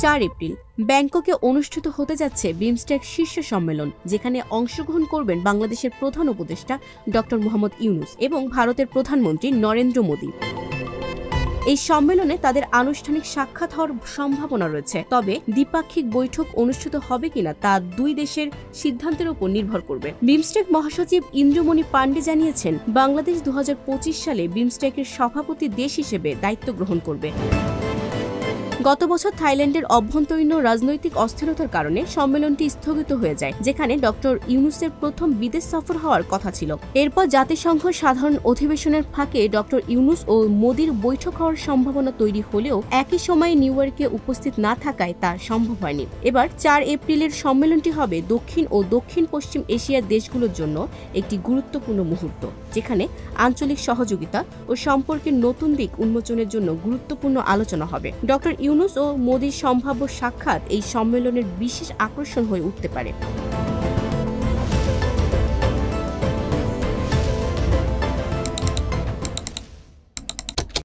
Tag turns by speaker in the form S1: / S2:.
S1: 4 April ব্যাংককে অনুষ্ঠিত হতে যাচ্ছে বিমস্টেক শীর্ষ সম্মেলন, যেখানে অংশগ্রহণ করবেন বাংলাদেশের প্রধান উপদেষ্টা ডক্টর মোহাম্মদ ইউনূস এবং ভারতের প্রধানমন্ত্রী নরেন্দ্র মোদী। এই সম্মেলনে তাদের আনুষ্ঠানিক সাক্ষাৎ হওয়ার সম্ভাবনা রয়েছে, তবে দ্বিপাক্ষিক বৈঠক অনুষ্ঠিত হবে কিনা তা দুই দেশের সিদ্ধান্তের উপর নির্ভর করবে। বিমস্টেক মহাসচিব ইন্দ্রমণি পান্ডে জানিয়েছেন, বাংলাদেশ 2025 সালে বিমস্টেকের সভাপতি দেশ হিসেবে দায়িত্ব গ্রহণ করবে। গত বছর থাইল্যান্ডের অভ্যন্তরীণ রাজনৈতিক অস্থিরতার কারণে সম্মেলনটি স্থগিত হয়ে যায়, যেখানে ডক্টর ইউনূসের প্রথম বিদেশ সফর হওয়ার কথা ছিল। এরপর জাতিসংঘ সাধারণ অধিবেশনের ফাঁকে ডক্টর ইউনূস ও মোদির বৈঠক হওয়ার সম্ভাবনা তৈরি হলেও একই সময়ে নিউ ইয়র্কে উপস্থিত না থাকায় তা সম্ভব হয়নি। এবার 4 এপ্রিলের সম্মেলনটি হবে দক্ষিণ ও দক্ষিণ পশ্চিম এশিয়ার দেশগুলোর জন্য একটি গুরুত্বপূর্ণ মুহূর্ত, যেখানে আঞ্চলিক সহযোগিতা ও সম্পর্কের নতুন দিক উন্মোচনের জন্য গুরুত্বপূর্ণ আলোচনা হবে। ডক্টর ইউনূস ও মোদির সম্ভাব্য সাক্ষাৎ এই সম্মেলনের বিশেষ আকর্ষণ হয়ে উঠতে পারে।